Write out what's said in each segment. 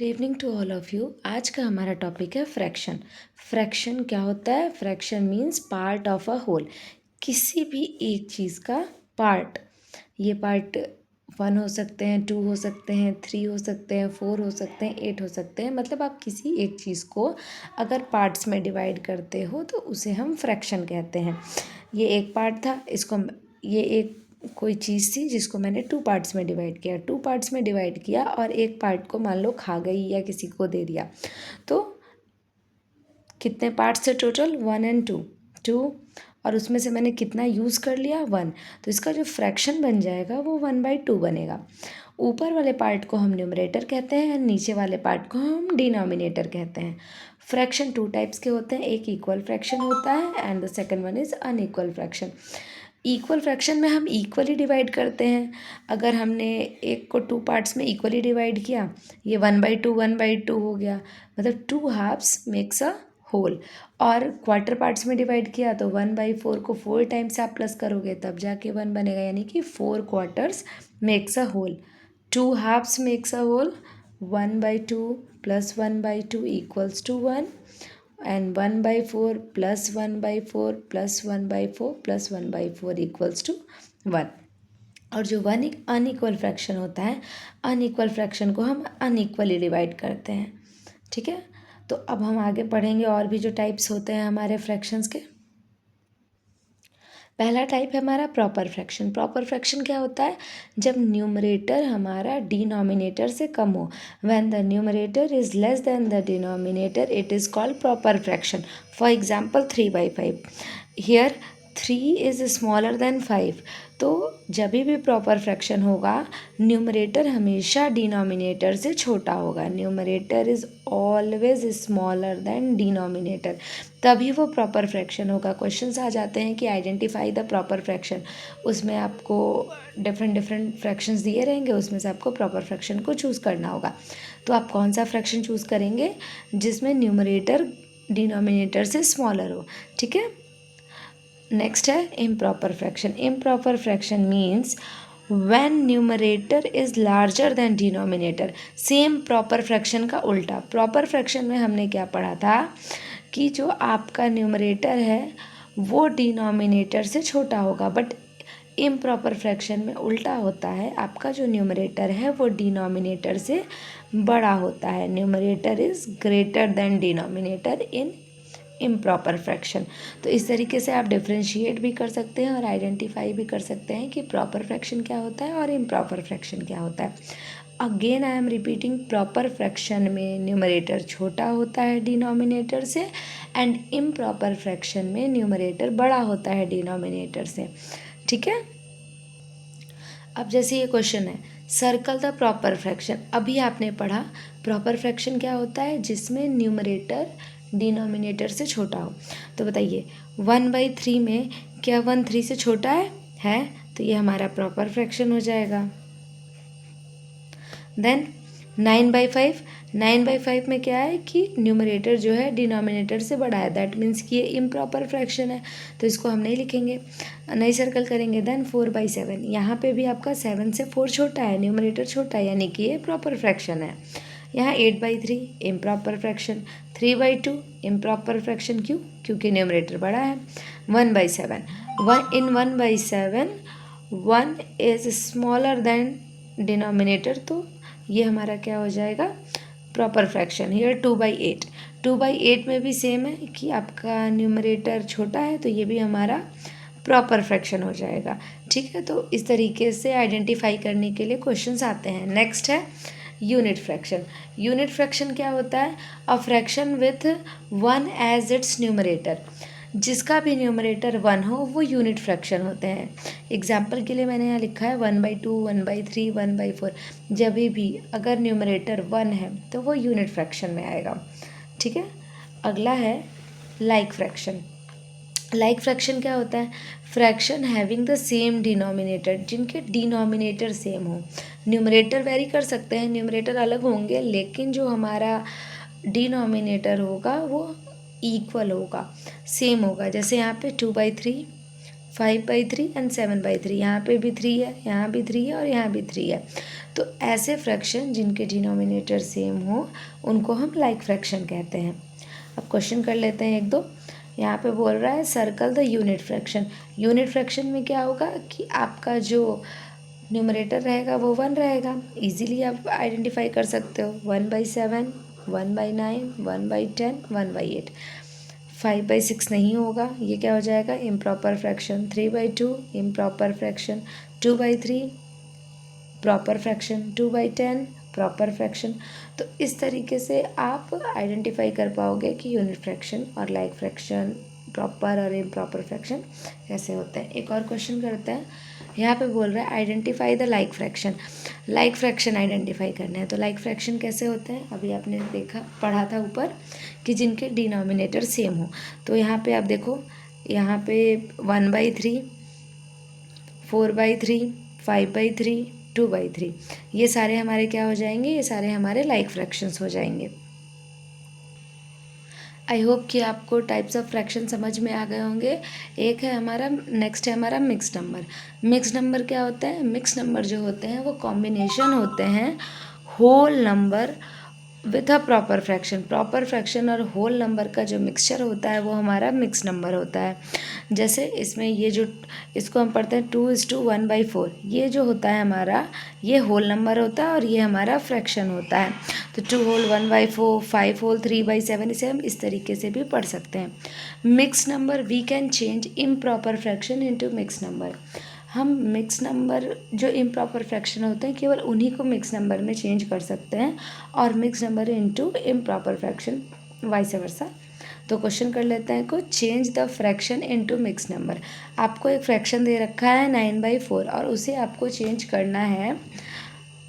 Good evening to all of you. आज का हमारा टॉपिक है फ्रैक्शन। फ्रैक्शन क्या होता है? Fraction means part of a whole. किसी भी एक चीज़ का पार्ट, ये पार्ट 1 हो सकते हैं, 2 हो सकते हैं, 3 हो सकते हैं, 4 हो सकते हैं, 8 हो सकते हैं। मतलब आप किसी एक चीज़ को अगर पार्ट्स में डिवाइड करते हो तो उसे हम फ्रैक्शन कहते हैं। ये एक पार्ट था, ये एक कोई चीज़ थी जिसको मैंने 2 पार्ट्स में डिवाइड किया। 2 पार्ट्स में डिवाइड किया और एक पार्ट को मान लो खा गई या किसी को दे दिया, तो कितने पार्ट्स थे टोटल? 1 एंड 2, 2, और उसमें से मैंने कितना यूज़ कर लिया? 1। तो इसका जो फ्रैक्शन बन जाएगा वो 1/2 बनेगा। ऊपर वाले पार्ट को हम न्यूमरेटर कहते हैं, नीचे वाले पार्ट को हम डिनोमिनेटर कहते हैं। फ्रैक्शन 2 टाइप्स के होते हैं, एक इक्वल फ्रैक्शन होता है and the second one is unequal fraction. Equal fraction में हम इक्वली डिवाइड करते हैं। अगर हमने एक को 2 पार्ट्स में इक्वली डिवाइड किया, ये 1/2 हो गया, मतलब 2 हाफ्स मेक्स अ होल। और क्वार्टर पार्ट्स में डिवाइड किया तो 1/4 को 4 टाइम्स आप प्लस करोगे तब जाके 1 बनेगा, यानी कि 4 quarters makes a whole. 2 halves makes a whole. 1/2 plus 1/2 equals to 1 and 1/4 plus 1/4 plus 1/4 plus 1/4 equals to 1। और जो वन अनइक्वल फ्रैक्शन होता है, अनइक्वल फ्रैक्शन को हम अनइक्वली डिवाइड करते हैं। ठीक है, तो अब हम आगे पढ़ेंगे और भी जो टाइप्स होते हैं हमारे फ्रैक्शंस के। पहला टाइप है हमारा प्रॉपर फ्रैक्शन। प्रॉपर फ्रैक्शन क्या होता है? जब न्यूमरेटर हमारा डिनोमिनेटर से कम हो। When the numerator is less than the denominator it is called proper fraction. For example 3/5, here 3 is smaller than 5। तो जब भी प्रॉपर फ्रैक्शन होगा, न्यूमरेटर हमेशा डिनोमिनेटर से छोटा होगा। Numerator is always smaller than denominator, तभी वो प्रॉपर फ्रैक्शन होगा। क्वेश्चंस आ जाते हैं कि आइडेंटिफाई द प्रॉपर फ्रैक्शन, उसमें आपको डिफरेंट फ्रैक्शंस दिए रहेंगे, उसमें से आपको प्रॉपर फ्रैक्शन को चूज़ करना होगा। तो आप कौन सा फ्रैक्शन चूज़ करेंगे? जिसमें न्यूमरेटर डिनोमिनेटर से स्मॉलर हो। ठीक है, नेक्स्ट है improper fraction. Improper fraction means when numerator is larger than denominator. Same proper fraction का उल्टा। प्रॉपर फ्रैक्शन में हमने क्या पढ़ा था कि जो आपका न्यूमरेटर है वो डिनोमिनेटर से छोटा होगा, बट इम्प्रॉपर फ्रैक्शन में उल्टा होता है। आपका जो न्यूमरेटर है वो डिनोमिनेटर से बड़ा होता है। Numerator is greater than denominator in improper fraction. तो इस तरीके से आप डिफ्रेंशिएट भी कर सकते हैं और आइडेंटिफाई भी कर सकते हैं कि प्रॉपर फ्रैक्शन क्या होता है और इम्प्रॉपर फ्रैक्शन क्या होता है। Again I am repeating, proper fraction में न्यूमरेटर छोटा होता है डिनोमिनेटर से एंड इम्प्रॉपर फ्रैक्शन में न्यूमरेटर बड़ा होता है डिनोमिनेटर से। ठीक है, अब जैसे ये क्वेश्चन है, सर्कल द प्रॉपर फ्रैक्शन। अभी आपने पढ़ा प्रॉपर फ्रैक्शन क्या होता है? जिसमें न्यूमरेटर डिनोमिनेटर से छोटा हो। तो बताइए 1/3 में क्या 1 3 से छोटा है? तो ये हमारा प्रॉपर फ्रैक्शन हो जाएगा। देन 9/5, 9/5 में क्या है कि न्यूमरेटर जो है डिनोमिनेटर से बड़ा है, दैट मीन्स कि ये इम्प्रॉपर फ्रैक्शन है, तो इसको हम नहीं लिखेंगे, नहीं सर्कल करेंगे। देन 4/7, यहाँ पे भी आपका 7 से 4 छोटा है, न्यूमरेटर छोटा है, यानी कि ये प्रॉपर फ्रैक्शन है। यहाँ 8/3 इम्प्रॉपर फ्रैक्शन, 3/2 इम्प्रॉपर फ्रैक्शन, क्यों? क्योंकि न्यूमरेटर बड़ा है। 1/7, 1/7 1 इज स्मॉलर देन डिनोमिनेटर, तो ये हमारा क्या हो जाएगा? Proper fraction. हियर 2/8, 2/8 में भी सेम है कि आपका न्यूमरेटर छोटा है, तो ये भी हमारा प्रॉपर फ्रैक्शन हो जाएगा। ठीक है, तो इस तरीके से आइडेंटिफाई करने के लिए क्वेश्चंस आते हैं। नेक्स्ट है यूनिट फ्रैक्शन। यूनिट फ्रैक्शन क्या होता है? A fraction with 1 as its numerator. जिसका भी न्यूमरेटर 1 हो वो यूनिट फ्रैक्शन होते हैं। एग्जाम्पल के लिए मैंने यहाँ लिखा है 1/2, 1/3, 1/4। जब भी अगर न्यूमरेटर 1 है तो वो यूनिट फ्रैक्शन में आएगा। ठीक है, अगला है लाइक फ्रैक्शन। लाइक फ्रैक्शन क्या होता है? Fraction having the same denominator, जिनके डिनोमिनेटर सेम हो। न्यूमरेटर वेरी कर सकते हैं, न्यूमरेटर अलग होंगे, लेकिन जो हमारा डिनोमिनेटर होगा वो इक्वल होगा, सेम होगा। जैसे यहाँ पे 2/3 5/3 एंड 7/3, यहाँ पे भी 3 है, यहाँ भी 3 है और यहाँ भी 3 है। तो ऐसे फ्रैक्शन जिनके डिनोमिनेटर सेम हो उनको हम लाइक फ्रैक्शन कहते हैं। अब क्वेश्चन कर लेते हैं एक दो। यहाँ पे बोल रहा है circle the unit fraction. Unit fraction में क्या होगा कि आपका जो न्यूमरेटर रहेगा वो 1 रहेगा। इजीली आप आइडेंटिफाई कर सकते हो, 1/7, 1/9, 1/10, 1/8। 5/6 नहीं होगा, ये क्या हो जाएगा improper fraction. 3/2 improper fraction. 2/3 proper fraction. 2/10 proper fraction. तो इस तरीके से आप आइडेंटिफाई कर पाओगे कि यूनिट फ्रैक्शन और लाइक फ्रैक्शन, प्रॉपर और इम्प्रॉपर फ्रैक्शन कैसे होते हैं। एक और क्वेश्चन करते हैं। यहाँ पे बोल रहा है identify the like fraction. Like fraction identify करना है। तो लाइक फ्रैक्शन कैसे होते हैं, अभी आपने देखा पढ़ा था ऊपर कि जिनके डिनोमिनेटर सेम हो। तो यहाँ पे आप देखो, यहाँ पे 1/3, 4/3, 5/3, 2/3, ये सारे हमारे क्या हो जाएंगे, ये सारे हमारे लाइक फ्रैक्शंस हो जाएंगे। आई होप कि आपको टाइप्स ऑफ फ्रैक्शन समझ में आ गए होंगे। एक है हमारा, नेक्स्ट है हमारा मिक्स नंबर। मिक्स नंबर क्या होता है, मिक्स नंबर जो होते हैं वो कॉम्बिनेशन होते हैं whole number with a proper fraction. Proper fraction और होल नंबर का जो मिक्सचर होता है वो हमारा मिक्स नंबर होता है। जैसे इसमें ये जो, इसको हम पढ़ते हैं 2:1/4, ये जो होता है हमारा, ये होल नंबर होता है और ये हमारा फ्रैक्शन होता है। तो 2 होल 1/4, 5 होल 3/7, इसे हम इस तरीके से भी पढ़ सकते हैं। Mix number we can change improper fraction into mix number. हम मिक्स नंबर जो इम्प्रॉपर फ्रैक्शन होते हैं केवल उन्हीं को मिक्स नंबर में चेंज कर सकते हैं और mix number into improper fraction vice versa. तो क्वेश्चन कर लेते हैं कुछ। Change the fraction into mix number. आपको एक फ्रैक्शन दे रखा है 9/4 और उसे आपको चेंज करना है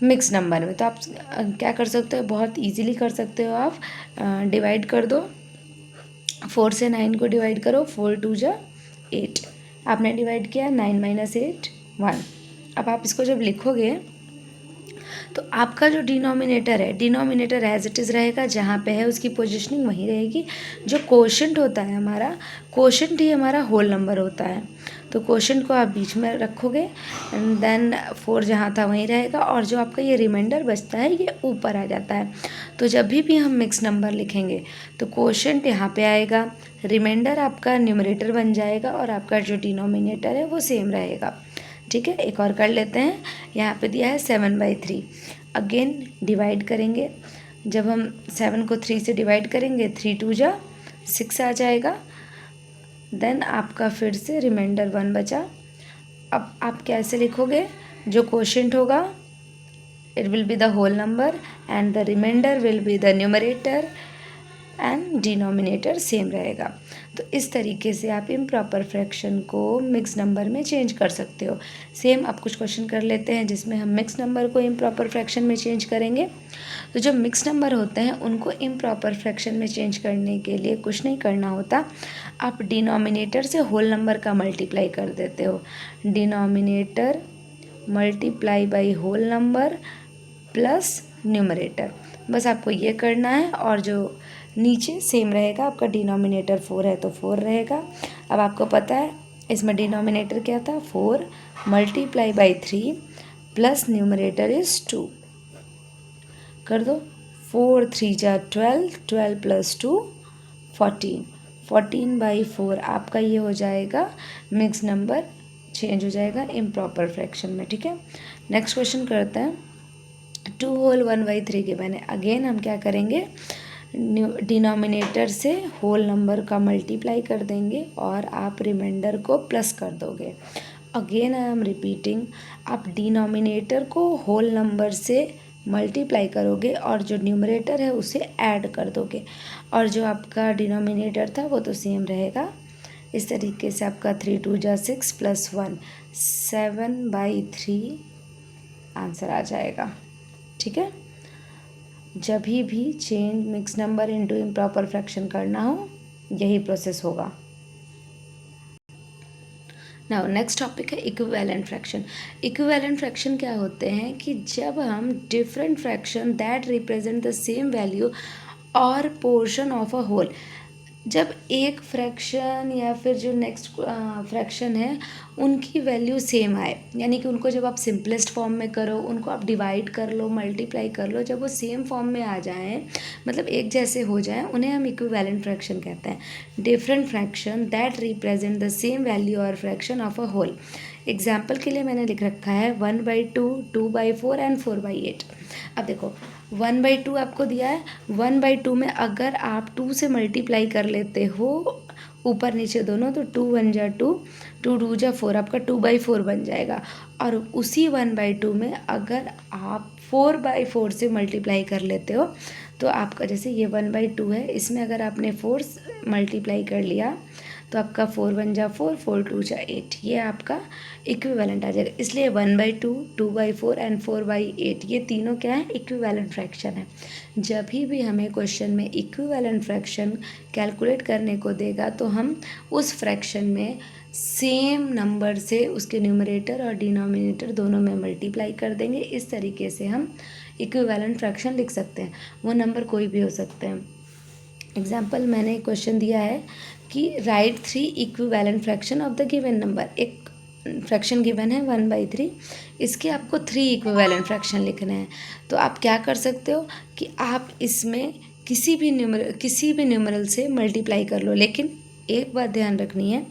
मिक्स नंबर में। तो आप क्या कर सकते हो, बहुत इजीली कर सकते हो आप। डिवाइड कर दो, 4 से 9 को डिवाइड करो, 4 2 जा 8। आपने डिवाइड किया, 9 - 8 1। अब आप इसको जब लिखोगे तो आपका जो डिनोमिनेटर है, डिनोमिनेटर एज इट इज़ रहेगा, जहाँ पे है उसकी पोजीशनिंग वहीं रहेगी। जो कोशेंट होता है हमारा, कोशेंट ही हमारा होल नंबर होता है। तो कोशेंट को आप बीच में रखोगे एंड देन 4 जहाँ था वहीं रहेगा और जो आपका ये रिमाइंडर बचता है ये ऊपर आ जाता है। तो जब भी हम मिक्स नंबर लिखेंगे तो कोशेंट यहाँ पे आएगा, रिमाइंडर आपका न्यूमरेटर बन जाएगा और आपका जो डिनोमिनेटर है वो सेम रहेगा। ठीक है, एक और कर लेते हैं। यहाँ पे दिया है 7/3। अगेन डिवाइड करेंगे, जब हम 7 को 3 से डिवाइड करेंगे, 3 2 जा 6 आ जाएगा। देन आपका फिर से रिमाइंडर 1 बचा। अब आप कैसे लिखोगे, जो कोशेंट होगा it will be the whole number and the remainder will be the numerator and denominator same रहेगा। तो इस तरीके से आप इम्प्रॉपर फ्रैक्शन को मिक्स नंबर में चेंज कर सकते हो। सेम आप कुछ क्वेश्चन कर लेते हैं जिसमें हम मिक्स नंबर को इम्प्रॉपर फ्रैक्शन में चेंज करेंगे। तो जो मिक्स नंबर होते हैं उनको इम्प्रॉपर फ्रैक्शन में चेंज करने के लिए कुछ नहीं करना होता, आप डिनोमिनेटर से होल नंबर का मल्टीप्लाई कर देते हो। Denominator multiply by whole number plus numerator, बस आपको ये करना है। और जो नीचे सेम रहेगा, आपका डिनोमिनेटर 4 है तो 4 रहेगा। अब आपको पता है इसमें डिनोमिनेटर क्या था, 4 multiply by 3 plus numerator is 2। कर दो, 4 3 जा 12, 12 प्लस 2 14, 14/4 आपका ये हो जाएगा मिक्स नंबर, चेंज हो जाएगा इम्प्रॉपर फ्रैक्शन में। ठीक है, नेक्स्ट क्वेश्चन करते हैं। 2 होल 1/3 के बने, अगेन हम क्या करेंगे, डिनोमिनेटर से होल नंबर का मल्टीप्लाई कर देंगे और आप रिमाइंडर को प्लस कर दोगे। अगेन आई एम रिपीटिंग, आप डिनोमिनेटर को होल नंबर से मल्टीप्लाई करोगे और जो न्यूमरेटर है उसे ऐड कर दोगे और जो आपका डिनोमिनेटर था वो तो सेम रहेगा। इस तरीके से आपका 3 2 जा 6 प्लस 1 7/3 आंसर आ जाएगा। ठीक है, जब भी change mix number into improper fraction करना हो यही प्रोसेस होगा। नाउ नेक्स्ट टॉपिक है इक्विवेलेंट फ्रैक्शन। इक्विवेलेंट फ्रैक्शन क्या होते हैं कि जब हम different fraction that represent the same value और पोर्शन ऑफ अ होल, जब एक फ्रैक्शन या फिर जो नेक्स्ट फ्रैक्शन है उनकी वैल्यू सेम आए, यानी कि उनको जब आप सिंपलेस्ट फॉर्म में करो, उनको आप डिवाइड कर लो, मल्टीप्लाई कर लो, जब वो सेम फॉर्म में आ जाएं, मतलब एक जैसे हो जाएं, उन्हें हम इक्विवेलेंट फ्रैक्शन कहते हैं। Different fraction that represent the same value और fraction of a whole. Example के लिए मैंने लिख रखा है 1/2, 2/4 एंड 4/8। अब देखो 1/2 आपको दिया है, 1/2 में अगर आप 2 से मल्टीप्लाई कर लेते हो ऊपर नीचे दोनों, तो 2 1 जा 2, 2 2 जा 4, आपका 2/4 बन जाएगा। और उसी 1/2 में अगर आप 4/4 से मल्टीप्लाई कर लेते हो, तो आपका जैसे ये 1/2 है, इसमें अगर आपने 4 मल्टीप्लाई कर लिया तो आपका 4 1 जा 4, 4 2 जा 8, ये आपका इक्विवेलेंट आ जाएगा। इसलिए 1/2, 2/4 एंड 4/8 ये तीनों क्या है, इक्विवेलेंट फ्रैक्शन है। जब भी हमें क्वेश्चन में इक्विवेलेंट फ्रैक्शन कैलकुलेट करने को देगा, तो हम उस फ्रैक्शन में सेम नंबर से उसके न्यूमरेटर और डिनोमिनेटर दोनों में मल्टीप्लाई कर देंगे। इस तरीके से हम इक्विवेलेंट फ्रैक्शन लिख सकते हैं। वो नंबर कोई भी हो सकते हैं। एग्जाम्पल मैंने क्वेश्चन दिया है कि right 3 equivalent fraction of the given number. एक फ्रैक्शन गिवन है 1/3, इसके आपको 3 इक्विवेलेंट फ्रैक्शन लिखने हैं। तो आप क्या कर सकते हो कि आप इसमें किसी भी न्यूमरल से मल्टीप्लाई कर लो, लेकिन एक बात ध्यान रखनी है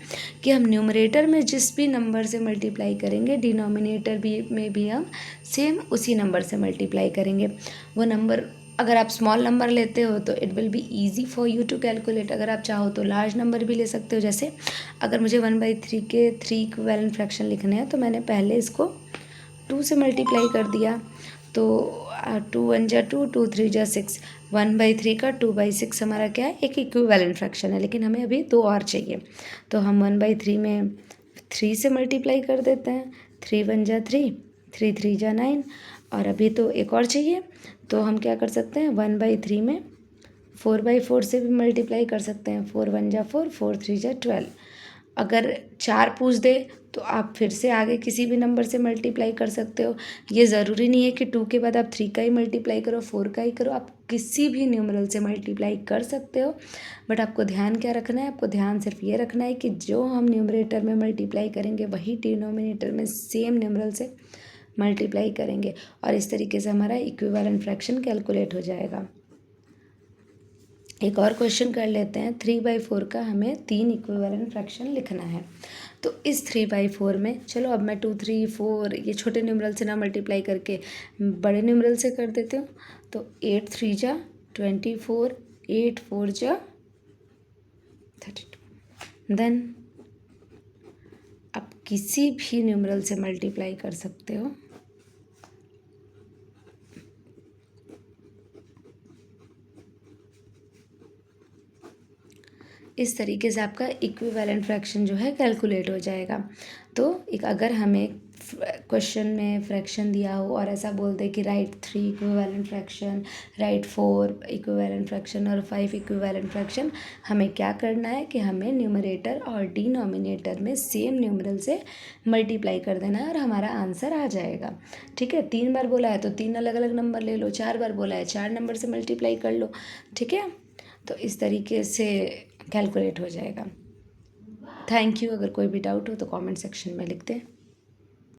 कि हम न्यूमरेटर में जिस भी नंबर से मल्टीप्लाई करेंगे, डिनोमिनेटर में भी हम सेम उसी नंबर से मल्टीप्लाई करेंगे। वो नंबर अगर आप स्मॉल नंबर लेते हो तो it will be easy for you to calculate. अगर आप चाहो तो लार्ज नंबर भी ले सकते हो। जैसे अगर मुझे 1/3 के 3 इक्विवेलेंट फ्रैक्शन लिखने हैं, तो मैंने पहले इसको 2 से मल्टीप्लाई कर दिया, तो 2 1 जा 2, 2 3 जा 6, 1/3 का 2/6 हमारा क्या है, एक इक्विवेलेंट फ्रैक्शन है। लेकिन हमें अभी 2 और चाहिए, तो हम 1/3 में 3 से मल्टीप्लाई कर देते हैं। 3 1 जा 3, 3 3 जा 9, और अभी तो एक और चाहिए, तो हम क्या कर सकते हैं, 1/3 में 4/4 से भी मल्टीप्लाई कर सकते हैं। 4 1 जा 4, 4 3 जा 12। अगर 4 पूछ दे तो आप फिर से आगे किसी भी नंबर से मल्टीप्लाई कर सकते हो। ये ज़रूरी नहीं है कि 2 के बाद आप 3 का ही मल्टीप्लाई करो, 4 का ही करो, आप किसी भी न्यूमरल से मल्टीप्लाई कर सकते हो। बट आपको ध्यान क्या रखना है, आपको ध्यान सिर्फ ये रखना है कि जो हम न्यूमरेटर में मल्टीप्लाई करेंगे वही डिनोमिनेटर में सेम न्यूमरल से मल्टीप्लाई करेंगे, और इस तरीके से हमारा इक्विवेलेंट फ्रैक्शन कैलकुलेट हो जाएगा। एक और क्वेश्चन कर लेते हैं। 3/4 का हमें 3 इक्विवेलेंट फ्रैक्शन लिखना है। तो इस 3/4 में चलो अब मैं 2 3 4 ये छोटे न्यूमरल से ना मल्टीप्लाई करके बड़े न्यूमरल से कर देती हूँ। तो 8 3 जा 24, 8 4 जा 32। देन आप किसी भी न्यूमरल से मल्टीप्लाई कर सकते हो। इस तरीके से आपका इक्विवेलेंट फ्रैक्शन जो है कैलकुलेट हो जाएगा। तो एक अगर हमें क्वेश्चन में फ्रैक्शन दिया हो और ऐसा बोल दे कि right 3 equivalent fraction, right 4 equivalent fraction और 5 इक्विवेलेंट फ्रैक्शन, हमें क्या करना है कि हमें न्यूमरेटर और डिनोमिनेटर में सेम न्यूमरल से मल्टीप्लाई कर देना है और हमारा आंसर आ जाएगा। ठीक है, 3 बार बोला है तो 3 अलग अलग नंबर ले लो, 4 बार बोला है 4 नंबर से मल्टीप्लाई कर लो। ठीक है, तो इस तरीके से कैलकुलेट हो जाएगा। Thank you. अगर कोई भी डाउट हो तो कमेंट सेक्शन में लिख दें।